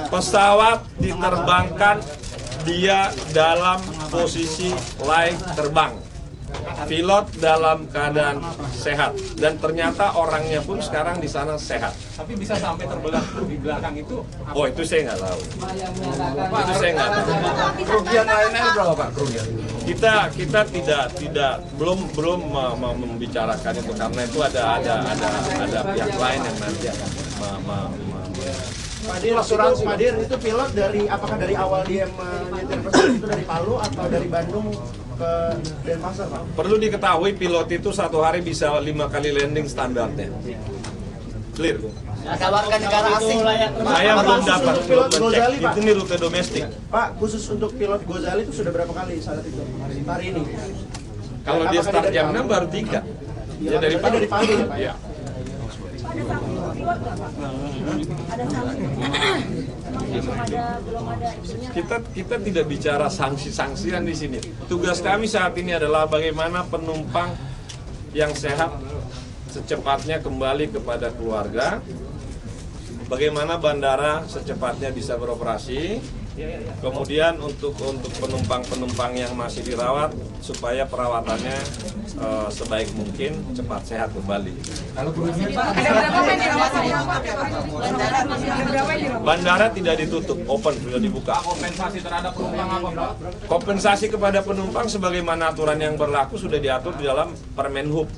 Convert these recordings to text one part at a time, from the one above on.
Pesawat diterbangkan dia dalam posisi layak terbang. Pilot dalam keadaan sehat dan ternyata orangnya pun sekarang di sana sehat. Tapi bisa sampai terbelah di belakang itu? Oh itu saya nggak tahu. Itu saya nggak tahu. Kerugian lainnya berapa Pak? Kita belum membicarakan itu karena itu ada pihak lain yang nanti akan Madir itu pilot dari apakah dari awal dia menyetir pesawat itu dari Palu atau dari Bandung ke Denpasar, Pak? Perlu diketahui pilot itu satu hari bisa 5 kali landing standarnya. Clear. Ada warga negara asing. Saya belum dapat Pilot Gozali, Pak. itu nih rute domestik. Pak, khusus untuk pilot Gozali itu sudah berapa kali saat itu? Hari ini. Kalau dia start jam 6 baru 3. Ya dari Palu. Ya. Kita tidak bicara sanksi-sanksian di sini. Tugas kami saat ini adalah bagaimana penumpang yang sehat secepatnya kembali kepada keluarga, bagaimana bandara secepatnya bisa beroperasi, kemudian untuk penumpang-penumpang yang masih dirawat supaya perawatannya sebaik mungkin cepat sehat kembali. Bandara tidak ditutup, open, sudah dibuka. Kompensasi terhadap penumpang apa Pak? Kompensasi kepada penumpang sebagaimana aturan yang berlaku sudah diatur di dalam Permenhub.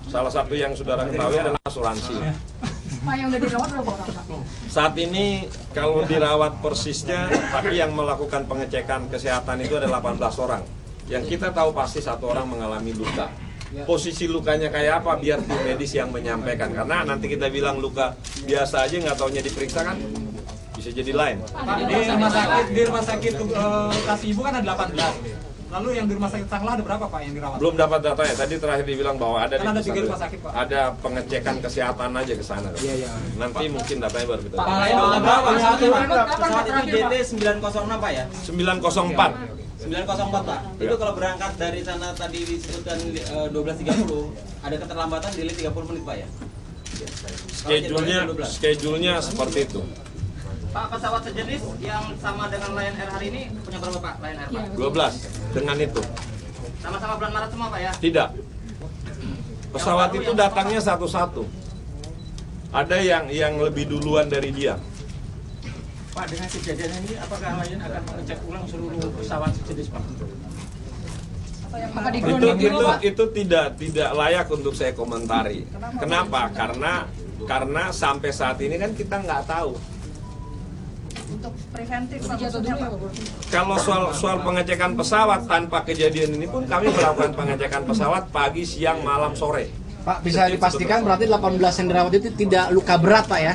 Salah satu yang saudara ketahui adalah asuransi. Pak, yang udah dirawat berapa orang, Pak? Saat ini kalau dirawat persisnya, tapi yang melakukan pengecekan kesehatan itu ada 18 orang. Yang kita tahu pasti satu orang mengalami luka. Posisi lukanya kayak apa biar tim medis yang menyampaikan. Karena nanti kita bilang luka biasa aja nggak taunya diperiksa kan bisa jadi lain. Pak, di rumah sakit Kasih Ibu kan ada 18. Lalu yang di rumah sakit Sanglah ada berapa Pak yang dirawat? Belum dapat datanya. Tadi terakhir dibilang bahwa ada Kan ada di 3 rumah sakit, Pak. ada pengecekan kesehatan aja ke sana. Iya. Nanti mungkin datanya baru kita. Pesawat itu JT 906 Pak ya? 904. 904 Pak. Itu kalau berangkat dari sana tadi disebutkan 12.30, ada keterlambatan delay 30 menit Pak ya? Schedule-nya seperti itu. Pak, pesawat sejenis yang sama dengan Lion Air hari ini punya berapa Pak Lion Air Pak? 12 dengan itu. Sama-sama bulan Maret semua Pak ya? Tidak. Pesawat itu datangnya satu-satu. Ada yang lebih duluan dari dia. Pak, dengan kejadian ini apakah Lion akan mengecek ulang seluruh pesawat sejenis Pak? Itu tidak layak untuk saya komentari. Kenapa? Karena sampai saat ini kan kita nggak tahu. Untuk preventif Kalau soal pengecekan pesawat tanpa kejadian ini pun kami melakukan pengecekan pesawat pagi, siang, malam, sore. Pak, bisa dipastikan berarti 18 yang dirawat itu tidak luka berat Pak ya?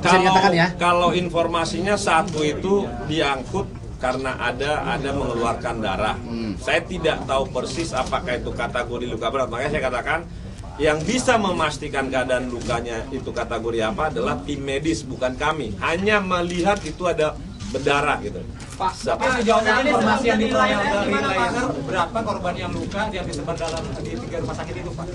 Bisa dikatakan ya? Kalau informasinya satu itu diangkut karena ada mengeluarkan darah. Saya tidak tahu persis apakah itu kategori luka berat. Makanya saya katakan yang bisa memastikan keadaan lukanya itu kategori apa adalah tim medis, bukan kami. Hanya melihat itu ada berdarah gitu. Pak, tapi sejauh ini informasi yang diperoleh dari Lion Air berapa korban yang luka yang disebar di 3 rumah sakit itu Pak?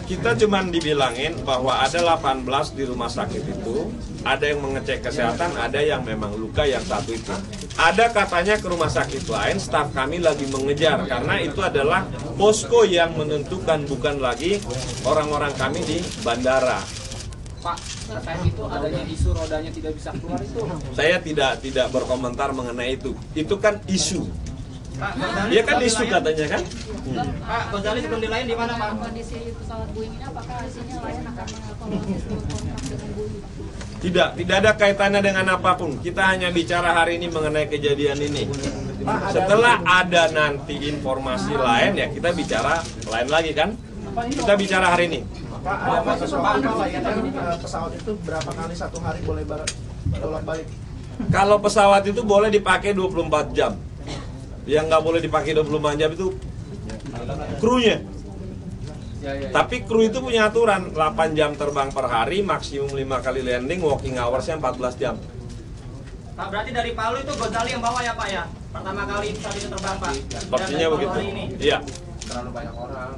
Kita cuma dibilangin bahwa ada 18 di rumah sakit itu, ada yang mengecek kesehatan, ada yang memang luka yang satu itu. Ada katanya ke rumah sakit lain, staf kami lagi mengejar, karena itu adalah posko yang menentukan, bukan lagi orang-orang kami di bandara. Pak, terkait itu adanya isu rodanya tidak bisa keluar itu. Saya tidak berkomentar mengenai itu. Itu kan isu. Pak, Dia kan isu katanya kan? Pak, Gozali sebelum di Lion di mana Pak? kondisi pesawat Boeing ini apakah hasilnya Lion akan mengevaluasi kontrak dengan Boeing? Tidak ada kaitannya dengan apapun. Kita hanya bicara hari ini mengenai kejadian ini. Setelah ada nanti informasi lain ya kita bicara lain lagi kan? Kita bicara hari ini. Pak, ada batas waktu pesawat itu berapa kali satu hari boleh bolak-balik? Kalau pesawat itu boleh dipakai 24 jam. Yang nggak boleh dipakai 24 jam itu krunya. Tapi kru itu punya aturan 8 jam terbang per hari, maksimum 5 kali landing, walking hoursnya 14 jam. Pak, berarti dari Palu itu Gozali yang bawa ya Pak ya? Pertama kali pesawat itu terbang Pak? Sepertinya begitu. Iya. Terlalu banyak orang.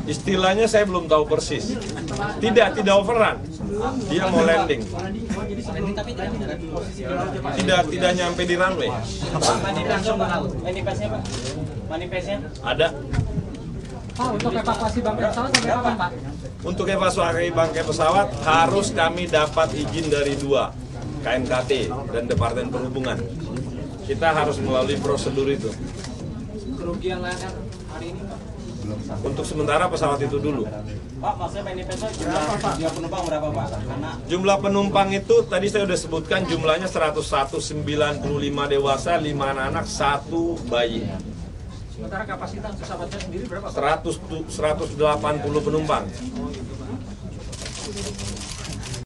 Istilahnya saya belum tahu persis. Tidak overrun. Dia mau landing. Tidak nyampe di runway. Manifestnya Pak? Manifestnya? Ada. Pak, untuk evakuasi bangkai pesawat sampai kapan Pak? Untuk evakuasi bangkai pesawat harus kami dapat izin dari 2, KNKT dan Departemen Perhubungan. Kita harus melalui prosedur itu. Kerugian Lion Air hari ini Pak? Untuk sementara pesawat itu dulu. Pak, maksudnya manifestnya jumlah penumpang berapa Pak? Karena Jumlah penumpang itu tadi saya sudah sebutkan jumlahnya 101, 95 dewasa, 5 anak-anak, 1 bayi. Sementara kapasitas pesawatnya sendiri berapa Pak? 180 penumpang.